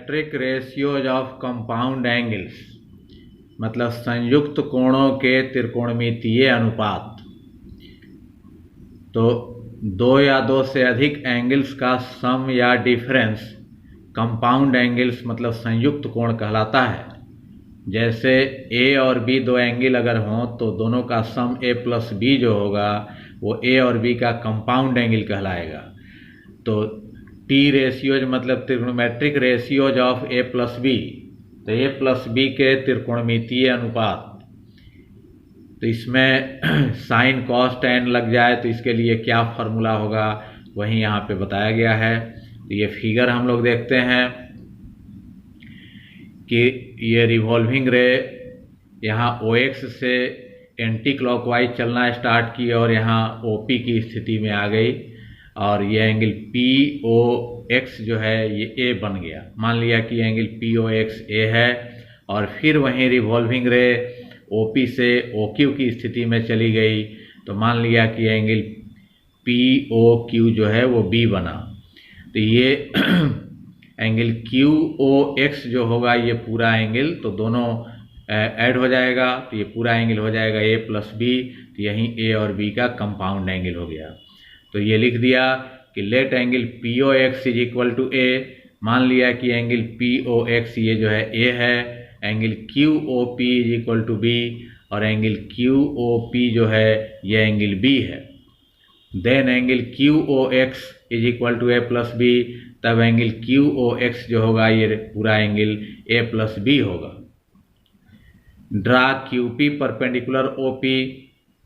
Trigonometric ratios of compound angles, मतलब संयुक्त कोणों के त्रिकोणमितीय अनुपात। तो दो या दो से अधिक एंगल्स का सम या डिफरेंस कंपाउंड एंगल्स मतलब संयुक्त कोण कहलाता है। जैसे ए और बी दो एंगल अगर हों तो दोनों का सम ए प्लस बी जो होगा वो ए और बी का कंपाउंड एंगल कहलाएगा। तो टी रेशियोज मतलब त्रिकोणमेट्रिक ratios of A plus B, तो ए प्लस बी के त्रिकोणमितीय अनुपात। तो इसमें साइन कॉस टैन लग जाए तो इसके लिए क्या फार्मूला होगा वही यहाँ पे बताया गया है। तो ये फिगर हम लोग देखते हैं कि ये रिवॉल्विंग रे यहाँ OX से एंटी क्लॉकवाइज चलना स्टार्ट की और यहाँ OP की स्थिति में आ गई और ये एंगल POX जो है ये A बन गया। मान लिया कि एंगल POX A है और फिर वहीं रिवॉल्विंग रे OP से OQ की स्थिति में चली गई तो मान लिया कि एंगल POQ जो है वो B बना। तो ये एंगल QOX जो होगा ये पूरा एंगल तो दोनों ऐड हो जाएगा तो ये पूरा एंगल हो जाएगा A प्लस B। तो यहीं A और B का कंपाउंड एंगल हो गया। तो ये लिख दिया कि let angle POX is equal to A। मान लिया कि एंगल POX ये जो है A है, angle QOP is equal to B और एंगल QOP जो है ये एंगल B है। Then angle QOX is equal to A plus B, तब एंगल QOX जो होगा ये पूरा एंगल A प्लस B होगा। Draw QP perpendicular OP।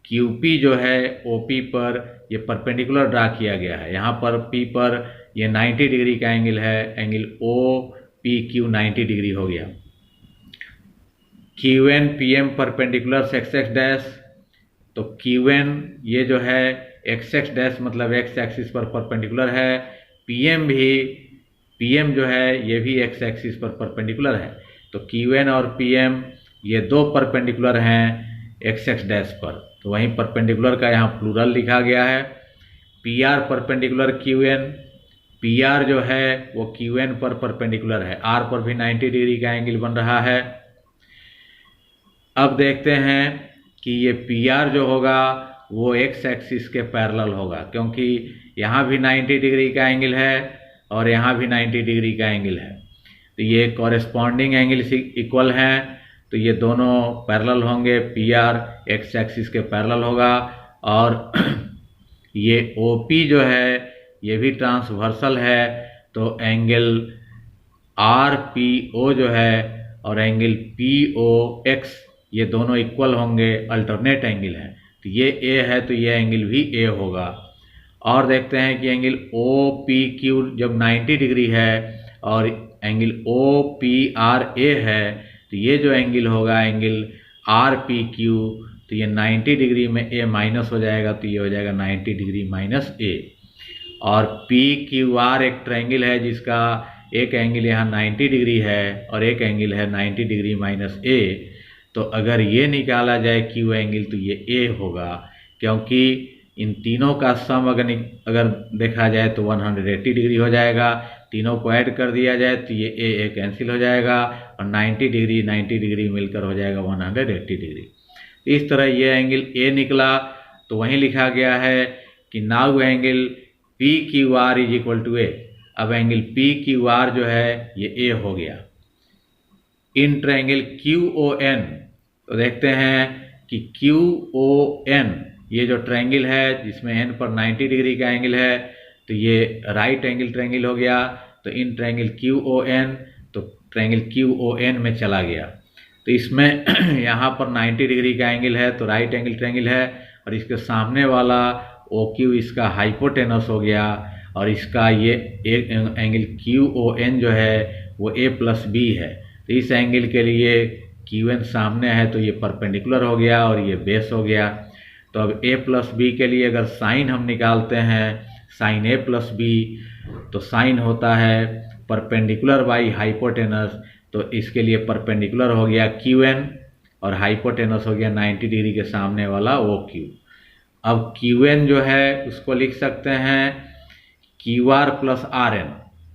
QP जो है OP पर ये परपेंडिकुलर ड्रा किया गया है। यहाँ पर P पर ये 90 डिग्री का एंगल है, एंगल OPQ 90 डिग्री हो गया। QN PM perpendicular XX dash, तो QN ये जो है XX डैश मतलब X एक्सिस पर परपेंडिकुलर है। PM जो है ये भी X एक्सिस पर परपेंडिकुलर है। तो QN और PM ये दो परपेंडिकुलर हैं XX डैश पर, तो वहीं परपेंडिकुलर का यहाँ प्लूरल लिखा गया है। PR परपेंडिकुलर QN, PR जो है वो QN पर परपेंडिकुलर है, R पर भी 90 डिग्री का एंगल बन रहा है। अब देखते हैं कि ये PR जो होगा वो X एक्सिस के पैरेलल होगा, क्योंकि यहाँ भी 90 डिग्री का एंगल है और यहाँ भी 90 डिग्री का एंगल है। तो ये कॉरेस्पॉन्डिंग एंगल इक्वल हैं, तो ये दोनों पैरेलल होंगे। PR X एक्सिस के पैरेलल होगा और ये OP जो है ये भी ट्रांसवर्सल है, तो एंगल RPO जो है और एंगल POX ये दोनों इक्वल होंगे, अल्टरनेट एंगल है। तो ये A है तो ये एंगल भी A होगा। और देखते हैं कि एंगल OPQ जब 90 डिग्री है और एंगल OPRA है तो ये जो एंगल होगा एंगल RPQ, तो ये 90 डिग्री में A माइनस हो जाएगा तो ये हो जाएगा 90 डिग्री माइनस A। और PQR एक ट्रायंगल है जिसका एक एंगल यहाँ 90 डिग्री है और एक एंगल है 90 डिग्री माइनस A। तो अगर ये निकाला जाए Q एंगल तो ये A होगा, क्योंकि इन तीनों का सम अगर देखा जाए तो 180 डिग्री हो जाएगा। तीनों को ऐड कर दिया जाए तो ये A कैंसिल हो जाएगा और 90 डिग्री मिलकर हो जाएगा 180 डिग्री। इस तरह ये एंगल A निकला। तो वहीं लिखा गया है कि now angle PQR is equal to A। अब एंगल PQR जो है ये A हो गया। इन ट्रायंगल QON, तो देखते हैं कि QON ये जो ट्रायंगल है जिसमें N पर 90 डिग्री का एंगल है तो ये राइट एंगल ट्रायंगल हो गया। तो इन ट्रायंगल QON, तो ट्रायंगल QON में चला गया। तो इसमें यहाँ पर 90 डिग्री का एंगल है तो राइट एंगल ट्रायंगल है और इसके सामने वाला OQ इसका हाइपोटेनस हो गया और इसका ये एंगल QON जो है वो A प्लस B है। तो इस एंगल के लिए QN सामने है तो ये परपेंडिकुलर हो गया और ये बेस हो गया। तो अब A प्लस B के लिए अगर साइन हम निकालते हैं, साइन A प्लस B, तो साइन होता है परपेंडिकुलर बाई हाइपोटेनस। तो इसके लिए परपेंडिकुलर हो गया QN और हाइपोटेनस हो गया 90 डिग्री के सामने वाला OQ। अब QN जो है उसको लिख सकते हैं QR प्लस RN।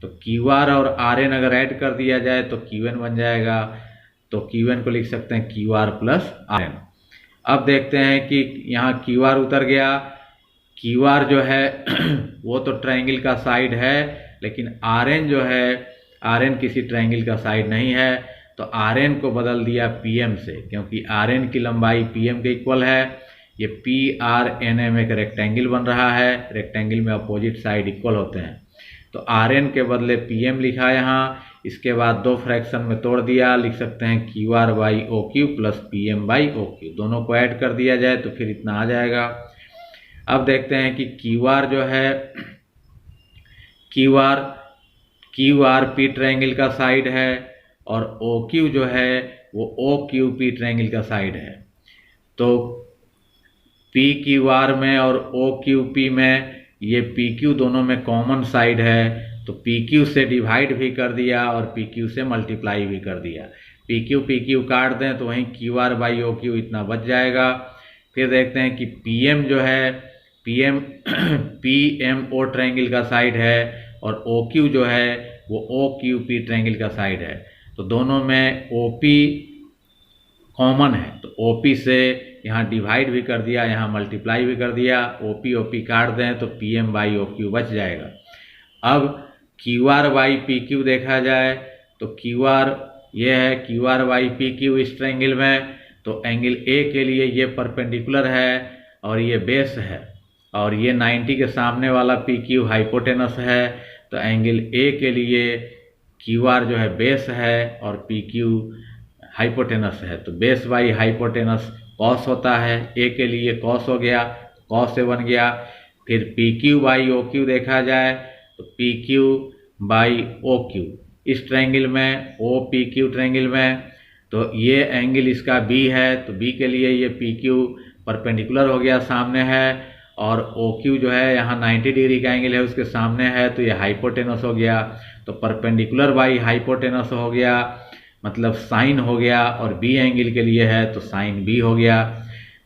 तो क्यू आर और आर एन अगर ऐड कर दिया जाए तो क्यू एन बन जाएगा। तो क्यू एन को लिख सकते हैं Q R plus R N. अब देखते हैं कि यहाँ क्यू आर उतर गया। क्यू आर जो है वो तो ट्रायंगल का साइड है, लेकिन आर एन जो है, आर एन किसी ट्रायंगल का साइड नहीं है। तो आर एन को बदल दिया पी एम से, क्योंकि आर एन की लंबाई पी एम के इक्वल है। ये पी आर एन एम एक रेक्टेंगल बन रहा है, रेक्टेंगल में अपोजिट साइड इक्वल होते हैं। तो आर एन के बदले पी एम लिखा यहाँ। इसके बाद दो फ्रैक्शन में तोड़ दिया, लिख सकते हैं Q R by O Q plus P M by O Q. दोनों को ऐड कर दिया जाए तो फिर इतना आ जाएगा। अब देखते हैं कि क्यू आर जो है, क्यू आर पी ट्रायंगल का साइड है, और ओ क्यू जो है वो ओ क्यू पी ट्रायंगल का साइड है। तो पी क्यू आर में और ओ क्यू पी में ये पी क्यू दोनों में कॉमन साइड है, तो पी क्यू से डिवाइड भी कर दिया और पी क्यू से मल्टीप्लाई भी कर दिया। पी क्यू काट दें तो वहीं Q R by O Q इतना बच जाएगा। फिर देखते हैं कि पी एम जो है, पी एम ओ ट्रायंगल का साइड है, और ओ क्यू जो है वो ओ क्यू पी ट्रायंगल का साइड है। तो दोनों में ओ पी कॉमन है, तो ओ पी से यहाँ डिवाइड भी कर दिया, यहाँ मल्टीप्लाई भी कर दिया। ओ पी काट दें तो P M by O Q बच जाएगा। अब Q R by P Q देखा जाए तो क्यू आर ये है, Q R by P Q इस ट्रायंगल में, तो एंगल ए के लिए ये परपेंडिकुलर है और ये बेस है, और ये 90 के सामने वाला पी क्यू हाइपोटेनस है। तो एंगल ए के लिए क्यू आर जो है बेस है और पी क्यू हाइपोटेनस है। तो बेस बाई हाइपोटेनस कॉस होता है, ए के लिए कॉस हो गया, कॉस से बन गया। फिर P Q by O Q देखा जाए तो P Q by O Q इस ट्रायंगल में, ओ पी क्यू ट्रायंगल में, तो ये एंगल इसका बी है, तो बी के लिए ये पी क्यू परपेंडिकुलर हो गया, सामने है, और ओ क्यू जो है यहाँ 90 डिग्री का एंगल है उसके सामने है, तो ये हाइपोटेनस हो गया। तो परपेंडिकुलर बाई हाइपोटेनस हो गया, मतलब साइन हो गया, और बी एंगल के लिए है तो साइन बी हो गया।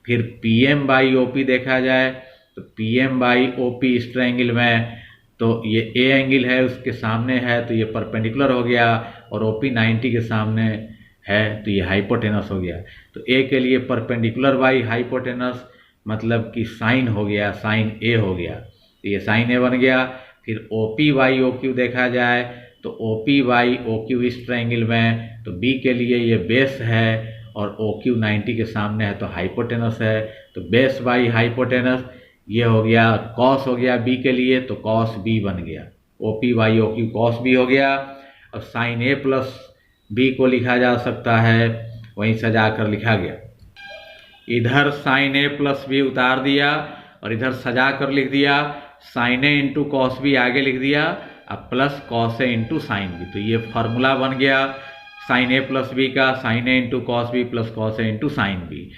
फिर P M by O P देखा जाए तो P M by O P इस ट्रायंगल में, तो ये ए एंगल है उसके सामने है, तो ये परपेंडिकुलर हो गया, और ओ पी 90 के सामने है तो ये हाइपोटेनस हो गया। तो ए के लिए परपेंडिकुलर बाई हाइपोटेनस मतलब कि साइन हो गया, साइन ए हो गया, तो ये साइन ए बन गया। फिर O P by O Q देखा जाए तो O P by O Q इस ट्रायंगल में, तो बी के लिए ये बेस है और ओ क्यू 90 के सामने है तो हाइपोटेनस है। तो बेस बाई हाइपोटेनस ये हो गया, कॉस हो गया बी के लिए, तो कॉस बी बन गया, O P by O Q cos B हो गया। अब साइन ए प्लस बी को लिखा जा सकता है, वहीं सजा कर लिखा गया। इधर साइन ए प्लस बी उतार दिया और इधर सजा कर लिख दिया, sine A into cos B आगे लिख दिया, अब plus cos A into sine B. तो ये फार्मूला बन गया साइन ए प्लस बी का, sine A into cos B plus cos A into sine B.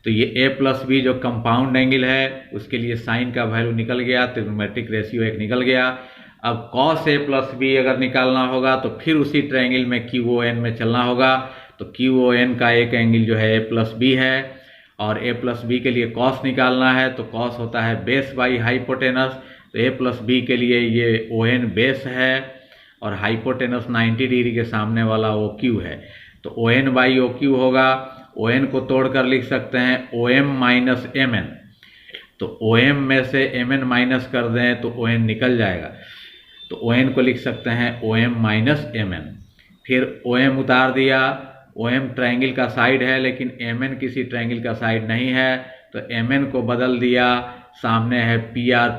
तो ये ए प्लस बी जो कंपाउंड एंगल है उसके लिए साइन का वैल्यू निकल गया, ट्रिग्नोमेट्रिक रेशियो एक निकल गया। अब कॉस ए प्लस बी अगर निकालना होगा तो फिर उसी ट्रायंगल में क्यू ओ एन में चलना होगा। तो क्यू ओ एन का एक एंगल जो है ए प्लस बी है, और ए प्लस बी के लिए कॉस निकालना है, तो कॉस होता है बेस बाई हाइपोटेनस। तो ए प्लस बी के लिए ये ओ एन बेस है और हाइपोटेनस 90 डिग्री के सामने वाला ओ क्यू है, तो O N by O Q होगा। ओ एन को तोड़कर लिख सकते हैं O M minus M N, तो ओ एम में से एम एन माइनस कर दें तो ओ एन निकल जाएगा, तो ओ एन को लिख सकते हैं O M minus M N. फिर ओ एम उतार दिया, ओ एम ट्रायंगल का साइड है लेकिन एम एन किसी ट्रायंगल का साइड नहीं है, तो एम एन को बदल दिया, सामने है पी आर,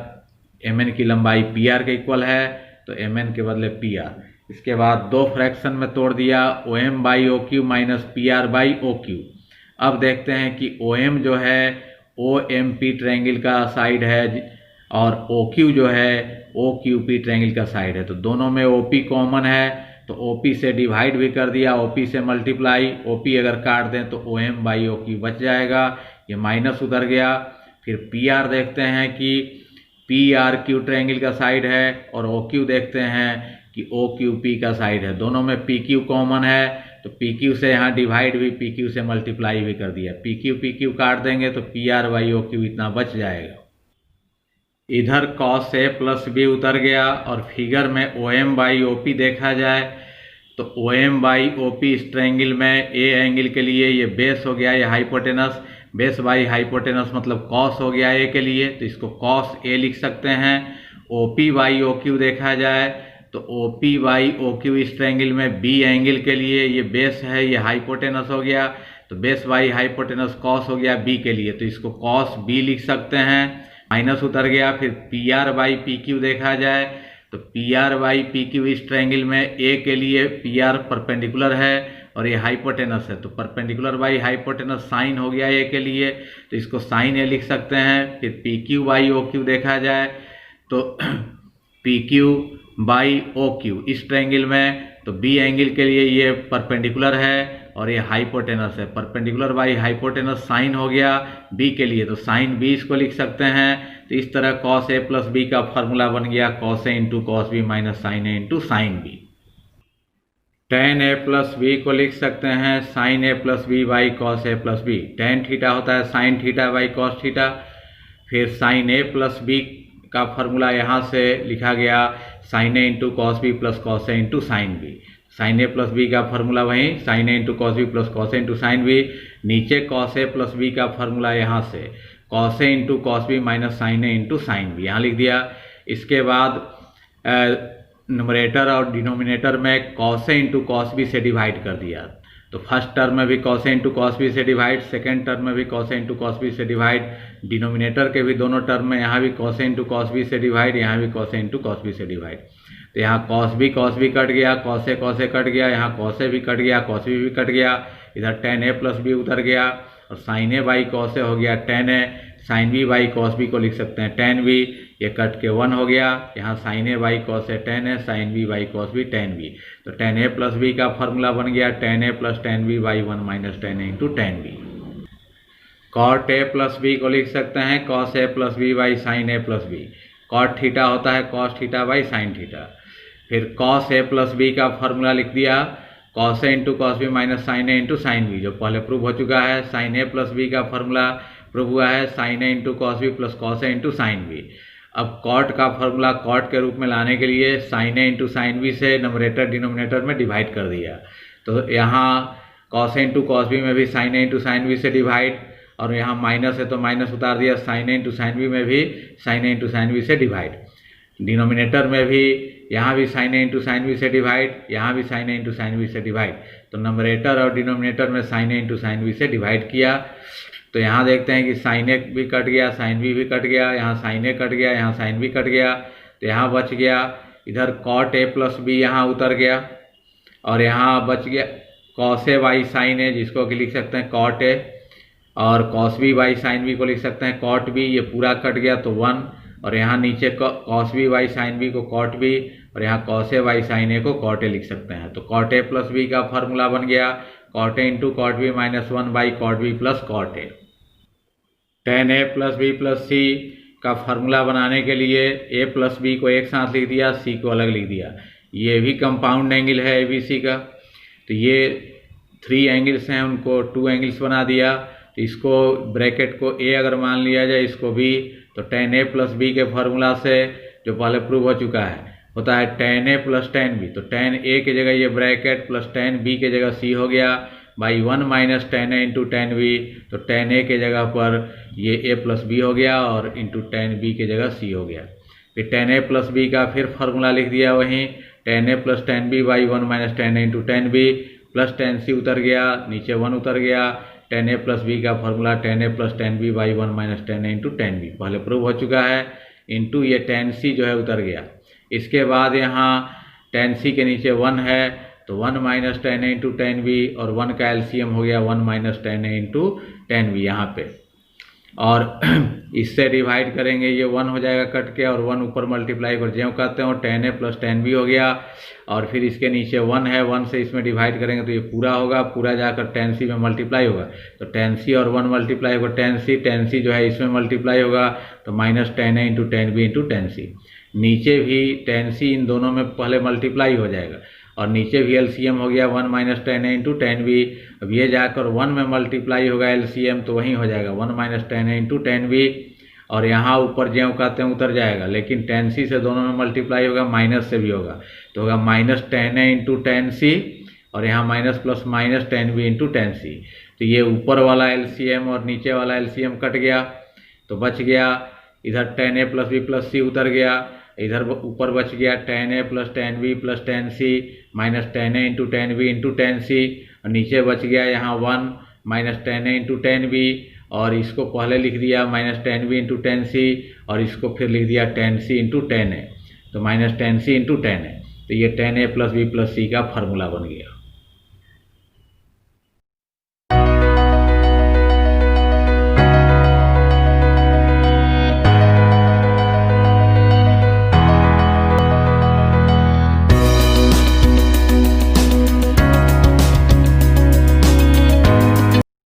एम एन की लंबाई पी आर के इक्वल है, तो एम एन के बदले पी आर। इसके बाद दो फ्रैक्शन में तोड़ दिया, O M by O Q minus P R by O Q. अब देखते हैं कि ओ एम जो है ओ एम पी ट्रायंगल का साइड है और ओ क्यू जो है ओ क्यू पी ट्रायंगल का साइड है, तो दोनों में ओ पी कॉमन है, तो ओ पी से डिवाइड भी कर दिया, ओ पी से मल्टीप्लाई, ओ पी अगर काट दें तो O M by O Q बच जाएगा, ये माइनस उधर गया। फिर पी आर देखते हैं कि पी आर क्यू ट्रायंगल का साइड है, और ओ क्यू देखते हैं कि ओ क्यू पी का साइड है, दोनों में पी क्यू कॉमन है, तो पी क्यू से यहाँ डिवाइड भी, पी क्यू से मल्टीप्लाई भी कर दिया, पी क्यू काट देंगे तो P R by O Q इतना बच जाएगा। इधर cos A प्लस बी उतर गया, और फिगर में OM बाई OP देखा जाए तो OM बाई OP इस ट्रायंगल में A एंगल के लिए ये बेस हो गया, ये हाइपोटेनस, बेस बाई हाइपोटेनस मतलब cos हो गया A के लिए, तो इसको cos A लिख सकते हैं। OP बाई OQ देखा जाए तो OP बाई OQ इस ट्रायंगल में B एंगल के लिए ये बेस है, ये हाइपोटेनस हो गया, तो बेस बाई हाइपोटेनस cos हो गया B के लिए, तो इसको cos B लिख सकते हैं। माइनस उतर गया। फिर PR बाई PQ देखा जाए तो PR बाई PQ इस ट्रायंगल में A के लिए PR परपेंडिकुलर है और ये हाइपोटेनस है, तो परपेंडिकुलर बाई हाइपोटेनस साइन हो गया A के लिए, तो इसको साइन A लिख सकते हैं। फिर PQ बाई OQ देखा जाए तो PQ बाई OQ इस ट्रायंगल में, तो B एंगल के लिए ये परपेंडिकुलर है और ये हाइपोटेनस है, परपेंडिकुलर बाई हाइपोटेनस साइन हो गया B के लिए, तो साइन B इसको लिख सकते हैं। तो इस तरह cos A प्लस B का फॉर्मूला बन गया cos A into cos B minus sine A into sine B। tan A plus B को लिख सकते हैं sin A plus B by cos A plus B। tan theta होता है sin theta by cos theta. फिर sin A plus B का formula यहाँ से लिखा गया sin A into cos B plus cos A into sine B। sin A plus B का formula वहीं sin A into cos B plus cos A into sine B। नीचे cos A plus B का formula यहाँ से cos A into cos B minus sin A into sine B यहाँ लिख दिया। इसके बाद न्यूमरेटर और डिनोमिनेटर में cos A into cos B से डिवाइड कर दिया, तो फर्स्ट टर्म में भी cos A into cos B से डिवाइड, सेकेंड टर्म में भी cos A into cos B से डिवाइड, डिनोमिनेटर के भी दोनों टर्म में यहाँ भी cos A into cos B से डिवाइड, यहाँ भी cos A into cos B से डिवाइड। तो यहाँ cos B कट गया, cos A कट गया, यहाँ cos A भी कट गया, cos B भी कट गया, इधर tan A प्लस B उतर गया और sin A by cos A हो गया tan A, sin B by cos B को लिख सकते हैं tan B, ये कट के 1 हो गया, यहाँ sin A by cos A tan A, sin B by cos B tan B, तो tan A प्लस B का फॉर्मूला बन गया tan A plus tan B by 1 minus tan A into tan B। cot A plus B को लिख सकते हैं cos A plus B by sin A plus B। cot theta होता है cos theta by sin theta. फिर cos A plus B का formula लिख दिया cos A into cos B minus sin A into sin B, जो पहले prove हो चुका है। sin A प्लस B का फॉर्मूला प्रूव हुआ है sin A into cos B plus cos A into sin B। अब cot का फॉर्मूला cot के रूप में लाने के लिए sin A into sin B से नंबरेटर डिनोमिनेटर में डिवाइड कर दिया, तो यहाँ cos A into cos B में भी sin A into sin B से डिवाइड, और यहाँ माइनस है तो माइनस उतार दिया, sin A into sin B में भी sin A into sin B से डिवाइड। डिनोमिनेटर में भी यहाँ भी sin A into sin B से डिवाइड, यहाँ भी sin A into sin B से डिवाइड, तो नंबरेटर और डिनोमिनेटर में sin A into sin B से डिवाइड किया। तो यहाँ देखते हैं कि sin A भी कट गया, sin B भी कट गया, यहाँ sin A कट गया, यहाँ sin B कट गया, तो यहाँ बच गया इधर cot A प्लस B यहाँ उतर गया, और यहाँ बच गया cos A by sin A, जिसको कि लिख सकते हैं cot A, और cos B by sin B को लिख सकते हैं cot B, ये पूरा कट गया तो 1, और यहाँ नीचे cos B by sin B को cot B, और यहाँ cos A by sin A को cot A लिख सकते हैं। तो cot A प्लस B का फॉर्मूला बन गया cot A into cot B minus 1 by cot B plus cot A। tan A plus B plus C का फॉर्मूला बनाने के लिए A प्लस B को एक साथ लिख दिया, C को अलग लिख दिया। ये भी कंपाउंड एंगल है ABC का, तो ये 3 एंगल्स हैं, उनको 2 एंगल्स बना दिया, तो इसको ब्रैकेट को A अगर मान लिया जाए, इसको B, तो tan A प्लस B के फॉर्मूला से जो पहले प्रूव हो चुका है होता है tan A plus tan B, तो tan A की जगह ये ब्रैकेट प्लस tan B की जगह C हो गया by 1 minus tan A into tan B, तो tan A के जगह पर ये A प्लस B हो गया और इंटू tan B की जगह C हो गया। फिर tan A प्लस B का फिर फॉर्मूला लिख दिया वहीं tan A plus tan B by 1 minus tan A into tan B, plus tan C उतर गया, नीचे 1 उतर गया, tan A प्लस B का formula tan A plus tan B by 1 minus tan A into tan B पहले prove हो चुका है, इंटू ये tan C जो है उतर गया। इसके बाद यहाँ tan C के नीचे 1 है, तो 1 minus tan A into tan B, और 1 का एलसीएम हो गया 1 minus tan A into tan B यहाँ पे, और इससे डिवाइड करेंगे, ये 1 हो जाएगा कट के, और 1 ऊपर मल्टीप्लाई कर ज्यों कहते हो tan A plus tan B हो गया, और फिर इसके नीचे 1 है, 1 से इसमें डिवाइड करेंगे तो ये पूरा होगा, पूरा जाकर tan C में मल्टीप्लाई होगा, तो tan C और 1 मल्टीप्लाई होगा tan C जो है इसमें मल्टीप्लाई होगा, तो minus tan A into tan B into tan C। नीचे भी tan C इन दोनों में पहले मल्टीप्लाई हो जाएगा, और नीचे भी एलसीएम हो गया 1 minus tan A into tan B, अब ये जाकर 1 में मल्टीप्लाई होगा एलसीएम, तो वहीं हो जाएगा 1 minus tan A into tan B, और यहाँ ऊपर ज्यों का त्यों उतर जाएगा, लेकिन टेन सी से दोनों में मल्टीप्लाई होगा, माइनस से भी होगा, तो होगा minus tan A into tan C, और यहाँ minus plus minus tan B into tan C. तो ये ऊपर वाला एलसीएम और नीचे वाला एलसीएम कट गया, तो बच गया इधर tan A plus B plus C उतर गया, इधर ऊपर बच गया tan A plus tan B plus tan C minus tan A into tan B into tan C, और नीचे बच गया यहाँ 1 minus tan A into tan B, और इसको पहले लिख दिया minus tan B into tan C, और इसको फिर लिख दिया tan C into tan A, तो minus tan C into tan A. तो ये ten A plus B plus सी का फार्मूला बन गया।